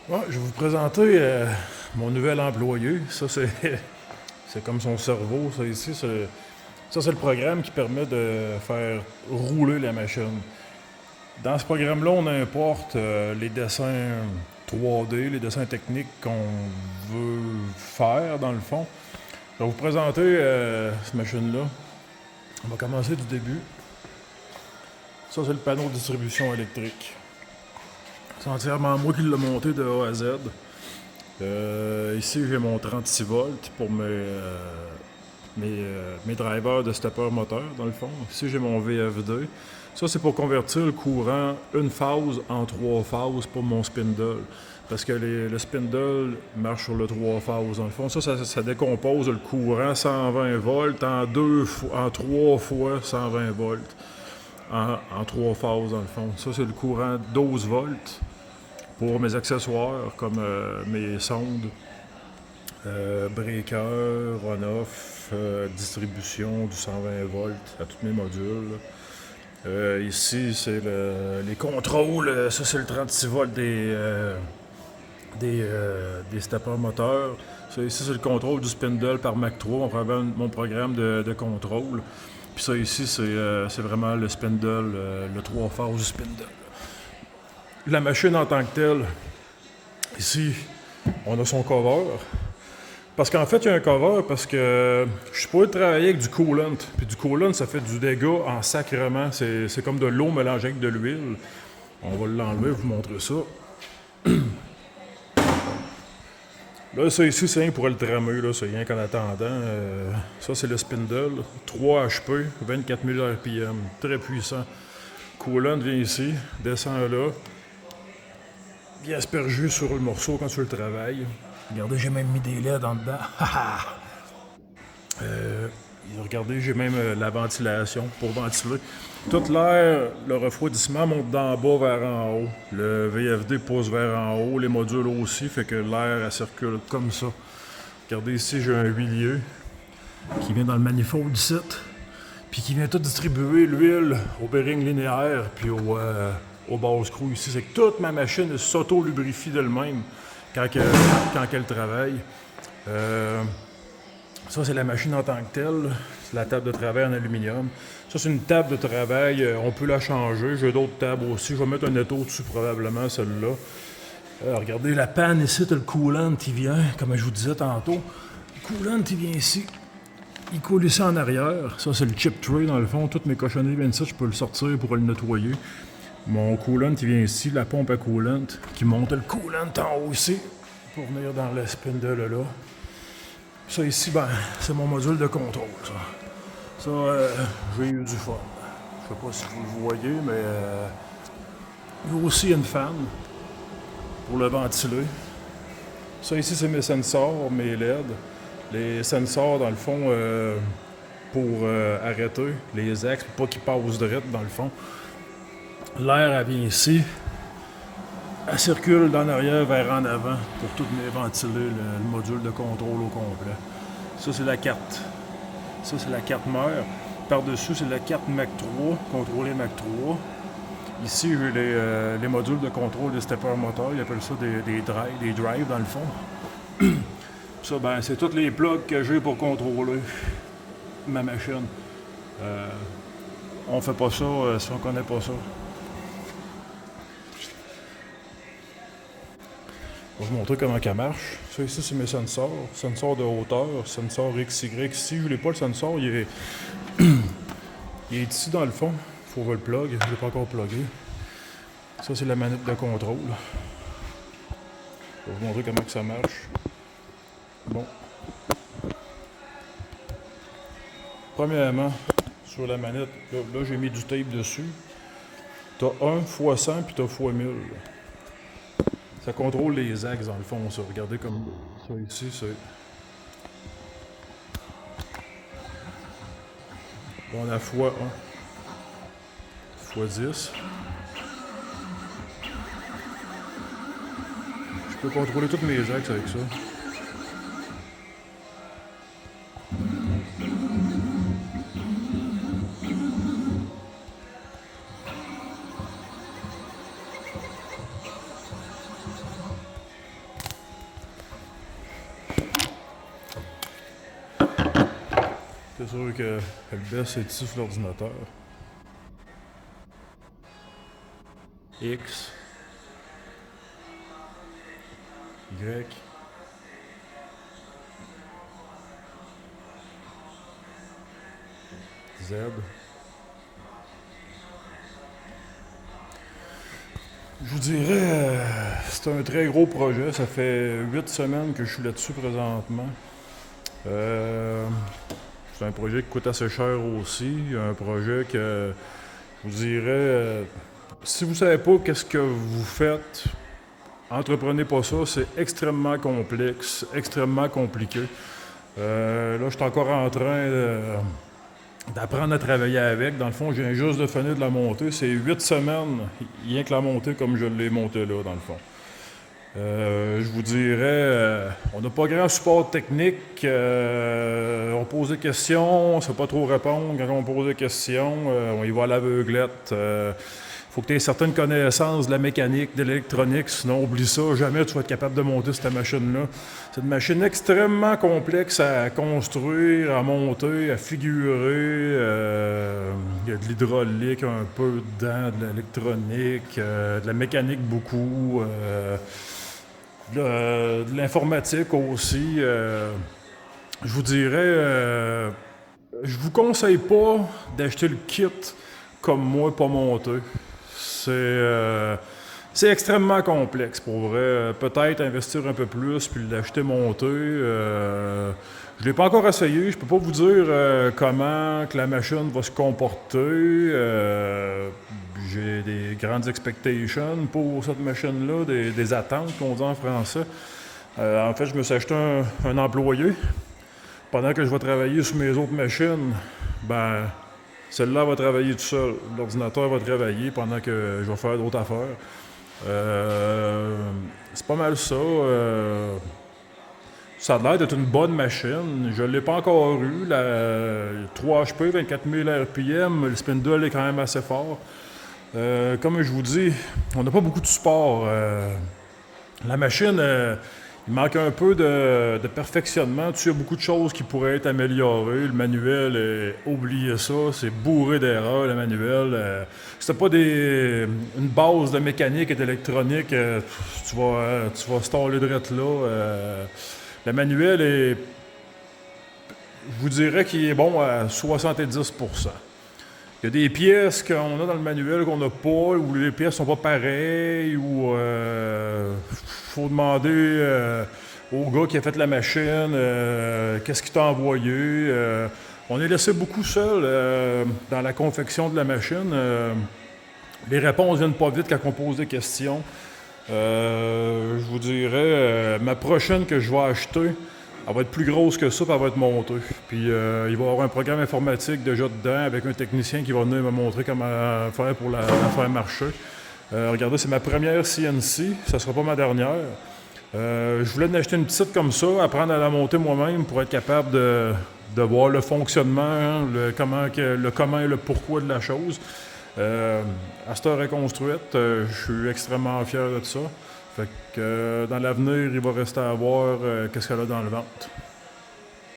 Ouais, je vais vous présenter mon nouvel employé. Ça, c'est, c'est comme son cerveau. Ça, ici, ça, c'est le programme qui permet de faire rouler la machine. Dans ce programme-là, on importe les dessins 3D, les dessins techniques qu'on veut faire, dans le fond. Je vais vous présenter cette machine-là. On va commencer du début. Ça, c'est le panneau de distribution électrique. C'est entièrement moi qui l'ai monté de A à Z. Ici, j'ai mon 36 volts pour mes drivers de stepper moteur, dans le fond. Ici, j'ai mon VFD. Ça, c'est pour convertir le courant une phase en trois phases pour mon spindle. Parce que le spindle marche sur le trois phases, dans le fond. Ça décompose le courant 120 volts en trois fois 120 volts. En trois phases, dans le fond. Ça, c'est le courant 12 volts pour mes accessoires, comme mes sondes, breaker, on-off, distribution du 120 volts à tous mes modules. Ici, c'est les contrôles. Ça, c'est le 36 volts des steppers moteurs. Ça, ici, c'est le contrôle du spindle par Mach 3, mon programme de contrôle. Puis ça, ici, c'est vraiment le spindle, le 3 phases du spindle. La machine en tant que telle, ici, on a son cover. Parce qu'en fait, il y a un cover parce que je suis pas travailler avec du coolant. Puis du coolant, ça fait du dégât en sacrement. C'est comme de l'eau mélangée avec de l'huile. On va l'enlever, vous montrer ça. Là, ça ici, c'est rien pour le tramer. Là. C'est rien qu'en attendant. Ça, c'est le spindle. 3 HP, 24 000 RPM. Très puissant. Coolant vient ici, descend là. Bien aspergé sur le morceau quand tu le travailles. Regardez, j'ai même mis des LED en dedans. Regardez, j'ai même la ventilation pour ventiler. Tout l'air, le refroidissement monte d'en bas vers en haut. Le VFD pousse vers en haut, les modules aussi, fait que l'air circule comme ça. Regardez ici, j'ai un huilier qui vient dans le manifold site, puis qui vient tout distribuer l'huile au bearing linéaire, puis au base screw ici. C'est que toute ma machine s'auto-lubrifie d'elle-même quand elle travaille. Ça, c'est la machine en tant que telle. C'est la table de travail en aluminium. Ça, c'est une table de travail. On peut la changer. J'ai d'autres tables aussi. Je vais mettre un étau dessus, probablement, celle-là. Regardez, la panne ici, t'as le coolant qui vient, comme je vous disais tantôt. Le coolant, il vient ici. Il coule ici en arrière. Ça, c'est le chip tray, dans le fond. Toutes mes cochonneries viennent ici. Je peux le sortir pour le nettoyer. Mon coolant, il vient ici. La pompe à coolant qui monte le coolant en haut ici pour venir dans le spindle là. Ça ici, ben, c'est mon module de contrôle, ça. Ça, j'ai eu du fun. Je sais pas si vous le voyez, mais il y a aussi une fan pour le ventiler. Ça ici, c'est mes sensors, mes LED. Les sensors, dans le fond, pour arrêter les axes, pour pas qu'ils passent direct, dans le fond. L'air, elle vient ici. Elle circule d'en arrière vers en avant pour tout ventiler le module de contrôle au complet. Ça, c'est la carte. Ça, c'est la carte mère. Par-dessus, c'est la carte Mach 3, contrôler Mach 3. Ici, j'ai les modules de contrôle des steppers moteurs. Ils appellent ça des drives, dans le fond. Ça, ben, c'est tous les plugs que j'ai pour contrôler ma machine. On fait pas ça si on connaît pas ça. Je vais vous montrer comment ça marche. Ça ici, c'est mes sensors. Sensor de hauteur, sensor XY. Ici, je n'ai pas le sensor, il est ici dans le fond. Il faut le plug, je ne l'ai pas encore plugué. Ça, c'est la manette de contrôle. Je vais vous montrer comment ça marche. Bon. Premièrement, sur la manette, là j'ai mis du tape dessus. Tu as 1 x 100 puis tu as x 1000. Ça contrôle les axes dans le fond, ça. Regardez comme ça ici, c'est. On a x1, x10. Je peux contrôler tous mes axes avec ça. C'est sûr que le best c'est ici sur l'ordinateur. X, Y, Z. Je vous dirais, c'est un très gros projet. Ça fait 8 semaines que je suis là-dessus présentement. C'est un projet qui coûte assez cher aussi. Un projet que, je vous dirais, si vous ne savez pas qu'est-ce que vous faites, entreprenez pas ça. C'est extrêmement complexe, extrêmement compliqué. Là, je suis encore en train d'apprendre à travailler avec. Dans le fond, je viens juste de finir de la montée. C'est 8 semaines, rien que la montée comme je l'ai montée là, dans le fond. Je vous dirais, on n'a pas grand support technique. On pose des questions, on ne sait pas trop répondre. Quand on pose des questions, on y va à l'aveuglette. Faut que tu aies certaines connaissances de la mécanique, de l'électronique, sinon oublie ça, jamais tu vas être capable de monter cette machine-là. C'est une machine extrêmement complexe à construire, à monter, à figurer. Il y a de l'hydraulique un peu dedans, de l'électronique, de la mécanique beaucoup, de l'informatique aussi. Je vous dirais, je vous conseille pas d'acheter le kit comme moi, pas monter. C'est extrêmement complexe pour vrai. Peut-être investir un peu plus puis l'acheter monter. Je ne l'ai pas encore essayé. Je peux pas vous dire comment que la machine va se comporter. J'ai des grandes expectations pour cette machine-là, des attentes qu'on dit en français. En fait, je me suis acheté un employé. Pendant que je vais travailler sur mes autres machines, ben celle-là va travailler tout seul. L'ordinateur va travailler pendant que je vais faire d'autres affaires. C'est pas mal ça. Ça a l'air d'être une bonne machine. Je ne l'ai pas encore eu. La 3 HP, 24 000 RPM, le spindle est quand même assez fort. Comme je vous dis, on n'a pas beaucoup de support. La machine, il manque un peu de perfectionnement. Il y a beaucoup de choses qui pourraient être améliorées. Le manuel, oubliez ça, c'est bourré d'erreurs, le manuel. C'était pas une base de mécanique et d'électronique, tu vas staller direct là. Le manuel est, je vous dirais qu'il est bon à 70%. Il y a des pièces qu'on a dans le manuel qu'on n'a pas, ou les pièces sont pas pareilles, ou faut demander au gars qui a fait la machine qu'est-ce qu'il t'a envoyé. On est laissé beaucoup seul dans la confection de la machine. Les réponses viennent pas vite quand on pose des questions. Je vous dirais, ma prochaine que je vais acheter, elle va être plus grosse que ça, puis elle va être montée. Puis il va y avoir un programme informatique déjà dedans avec un technicien qui va venir me montrer comment faire pour la faire marcher. Regardez, c'est ma première CNC, ça sera pas ma dernière. Je voulais en acheter une petite comme ça, apprendre à la monter moi-même pour être capable de voir le fonctionnement, hein, le comment et le pourquoi de la chose. À cette heure reconstruite, je suis extrêmement fier de ça. Fait que dans l'avenir, il va rester à voir qu'est-ce qu'elle a dans le ventre.